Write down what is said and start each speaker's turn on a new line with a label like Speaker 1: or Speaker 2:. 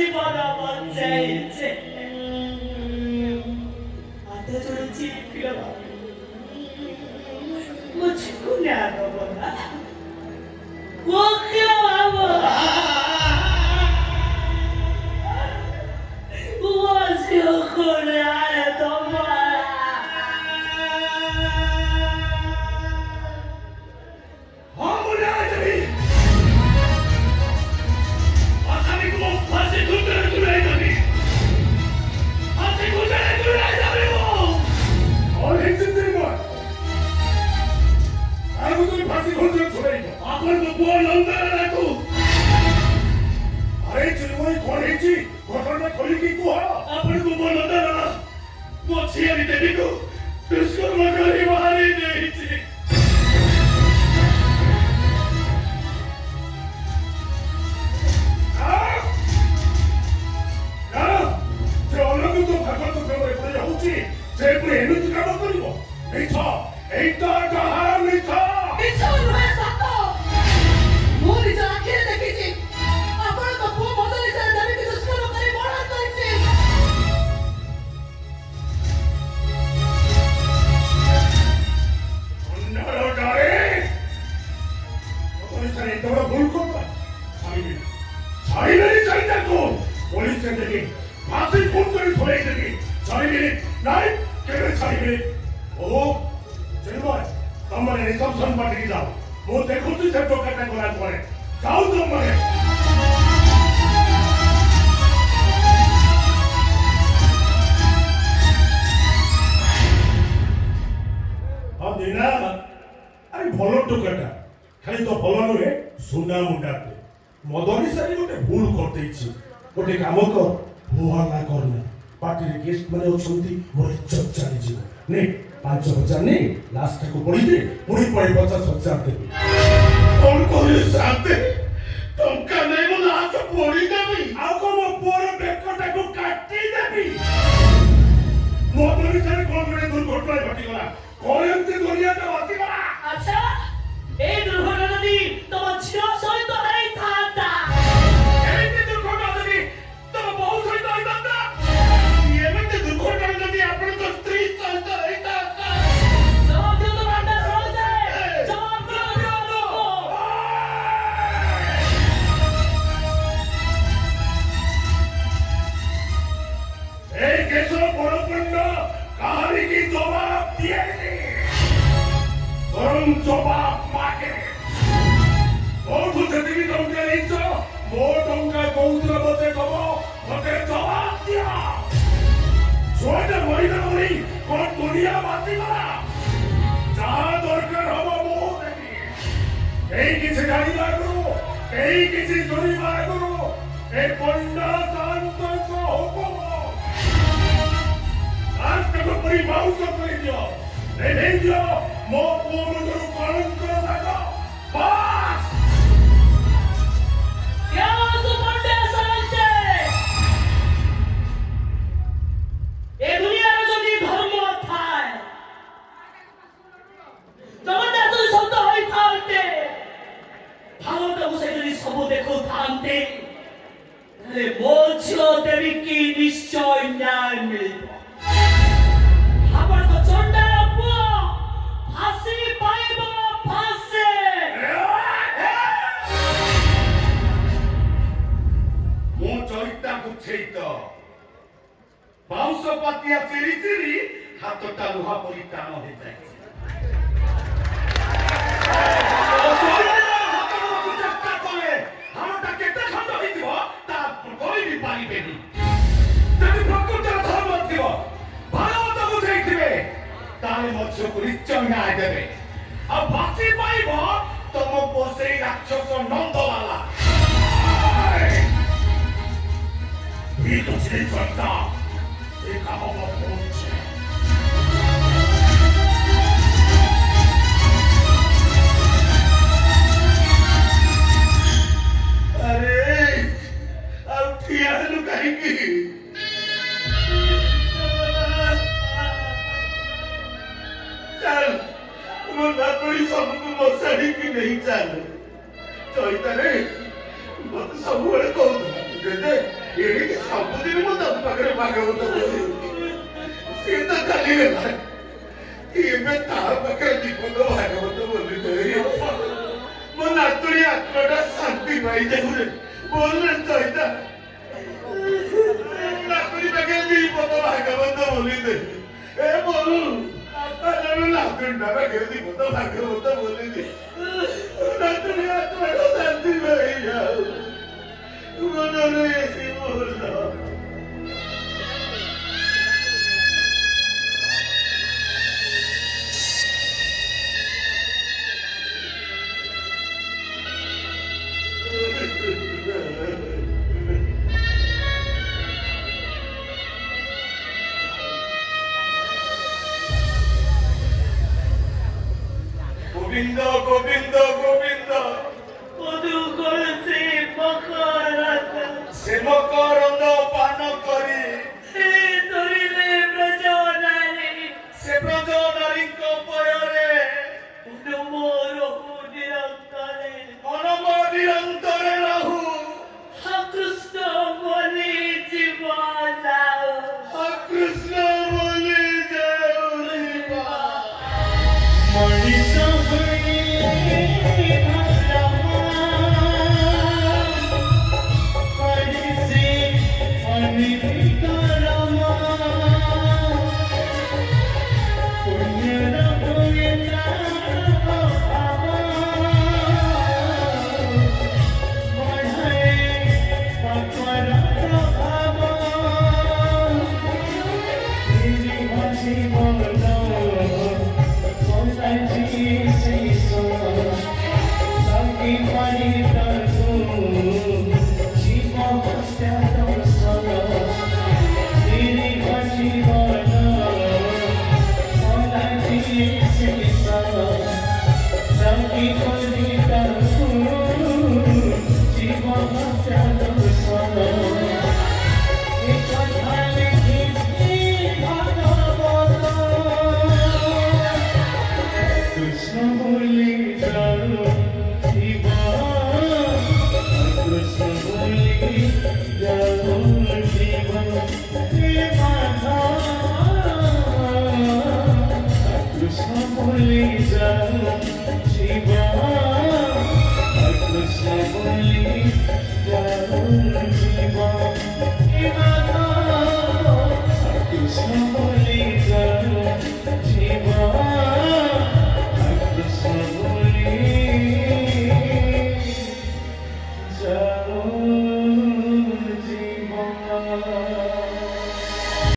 Speaker 1: জীবন বঞ্চাইছে अतः चीख मुझको न्याय बोला वो क्या बोला वो जो खुला है तुम्हारा
Speaker 2: हाँ बोला जभी आसानी को फांसी खुद चुराई जभी फांसी खुद चुराई जभी वो और एक जिंदगी में आगो तो फांसी खुद चुराई आपन तो बुआ लंबा रहा तू अरे चिलमोई कौन है जी घटना खोली की को आपन को बुआ लंबा रहा वो छियारी देवी को दुष्कर्म करी मारी नहीं थी 제불에 에너지 까먹거리고 미쳐 에이터 가하라 미쳐
Speaker 3: 미쳐는 왜 샀어? 모두 저 아키를 느끼지. 아빠는 부모 못하는 사람 나를 믿어 시켜놓고는 뭘 한다 했지.
Speaker 2: 존나로 잘해 어떤 사람이 너가 뭘 건가 자리들이 자리잡고 원리생들이 밭을 본들을 도래들이 자리들이 나의 걔를 자리들이 제발 너만의 삼선 받으기다 못해 고추 샘도 같은 거란 거래 가운데 말해 ଦିନା ଆରେ ଭଲ ଟୋକାଟା ଖାଲି ତ ଭଲ ନୁହେଁ ସୁନା ମୁଣ୍ଡାଟେ ମଦ ନିଶାରେ ଗୋଟେ ଭୁଲ କରିଦେଇଛି ଗୋଟେ କାମ କର ହୋହାଲ୍ଲା କରନା ପାର୍ଟିରେ ଗେଷ୍ଟ ମାନେ ଅଛନ୍ତି ମୋର ଇଜ୍ଜତ ଚାଲିଯିବ ନେ 5,000 ନେ ଲାଷ୍ଟଟାକୁ ପଡ଼ିଦେ ପୁଣି 50,000 ଦେବି କଣ କରିବି ଶାନ୍ତେ ଟଙ୍କା ନେଇ ମୋ ଲାଷ୍ଟ ପଡ଼ିଦେବି ଆଉ କଣ ମୋ ପୁଅର ବେକଟାକୁ କାଟିଦେବି ମଦ ନିଶାରେ କଣ ଗୋଟେ ଦୁର୍ଘଟଣା ଘଟିଗଲା କଣ ଏମିତି ଦୁନିଆଟା ବସିଗଲା
Speaker 1: अच्छा ए दुर्घटना दी तुम झियो सहित ହେଇଥାନ୍ତା
Speaker 2: ଏମିତି ଦୁର୍ଘଟଣା ଯଦି ତମ ବୋହୂ ସହିତ ହେଇଥାନ୍ତା ଏମିତି ଦୁର୍ଘଟଣା ଯଦି ଆପଣଙ୍କ ସ୍ତ୍ରୀ ସହିତ ହେଇଥାନ୍ତା
Speaker 1: जवाब दो तो बांधा सो जाए जवाब दो
Speaker 2: এই কেশব বড়পণ্ড কাহারি কি জবাব দিয়েনি বরং জবাব মাকে কোথু যেদিকে টঙ্কা নেইছ ମୋ ଟଙ୍କା କୋଉଥିରେ ମତେ ଦବ ମତେ ଜବାବ ଦିଅ ଛୁଆଟା ମରିଗଲା ବୋଲି କଣ ଦୁନିଆ ବାସିଗଲା ଯାହା ଦରକାର ହବ ମୁଁ ଦେବି କେହି କିଛି ଜାଣିବା ଆଗରୁ କେହି କିଛି ଶୁଣିବା ଆଗରୁ ଏ ପଣ୍ଡା ଶାନ୍ତଙ୍କ ହୁକୁମ ରାସ୍ତାକୁ ପରି ବାଉଁଶ କରିଦିଅ ନେଇଦିଅ ମୋ ପୁଅ ମୁଣ୍ଡରୁ କଳଙ୍କ ଦାଗ ବାସ୍
Speaker 1: क्या तू बंदे समझते ए दुनिया में যদি ধর্ম থাকে তবে তুই শব্দ হই থাকতে ভালোটা বসে যদি সব দেখো থাকতে তাহলে বলছো দেবী কি নিশ্চয় ন্যায় মিলব আমার তো চন্ডা পুয়া ফাঁসি পাইব ফাঁসে
Speaker 2: ମୋ ଚରିତା ଗୁଚ୍ଛେଇତ ବାଉଁଶ ପାତିଆ ଚିରି ଚିରି ହାତଟା ଲୁହା ପରି ଟାଣ ହେଇଯାଇଛି ଚେଷ୍ଟା କଲେ ହାତଟା କେତେ ଖଣ୍ଡ ହେଇଥିବ ତା କହିବି ପାରିବେନି ଯଦି ପ୍ରକୃତିର ଧର୍ମ ଥିବ ଭାଗବତ ବୁଝେଇଥିବେ ତାହେଲେ ମୋ ଝିଅକୁ ନିଶ୍ଚୟ ନ୍ୟାୟ ଦେବେ ଆଉ ଫାଶୀ ପାଇବ ତମ ପୋଷେଇ ରାକ୍ଷସ ନନ୍ଦଲାଲା 이것이 있었다. 이 감옥은 뭔지. अरे अब किया लुकाएंगी चल वो नातुड़ी सबको मसाड़ी की नहीं चल चैता रे मत सब बड़े कहू दे
Speaker 4: ଏଣିକି ସବୁଦିନ ମୁଁ ତମ ପାଖରେ ଭାଗବତ ବୋଲିବି। ସେ ତ ଚାଲିଗଲା, ଏବେ ତା ପାଖରେ ଜୀବନ ଭାଗବତ ବୋଲି ମୋ ନାତୁଣୀ ଆତ୍ମାଟା ଶାନ୍ତି ପାଇଯାଉ ରେ। ବୋଲରେ ସହିତ ନାତୁଣୀ ପାଖରେ ଜୀବନ ଭାଗବତ ବୋଲି ଦେ। ଏ ବୋଲୁ ନାତୁଣୀଟା ପାଖରେ ଜୀବନ ଭାଗବତ ବୋଲି ଦେ। ନାତୁଣୀ ଆତ୍ମାଟା ଶାନ୍ତି ପାଇଯାଉ। ମନରେ ଏସି ବୋଲ গোবিন্দ গোবিন্দ গোবিন্দ
Speaker 1: মধু কলসি মকরত
Speaker 4: সে মকরন্দ পান করি
Speaker 1: হে ধরিলে ব্রজনারী
Speaker 4: সে ব্রজ নারীଙ୍କ পୟରେ
Speaker 1: মোর নিরন্তরে
Speaker 4: মনম নিরন্তরে রাহু
Speaker 1: কৃষ্ণ বলি জীব যাও
Speaker 4: কৃষ্ণ বলি যাও জীবা।
Speaker 1: মଣିষ হয়ে করিছে অনিত রমা পুণ্যর গোয়েন্দা বঢ়ায় পাপর প্রভাব জীবন কৃষ্ণ বলি যাও শিবা কৃষ্ণ বলি যাও শিবা কৃষ্ণ বলি যাও শিবা কৃষ্ণ বলি যাও শিবা কৃষ্ণ বলি যাও শিবা কৃষ্ণ বলি যাও জীবা।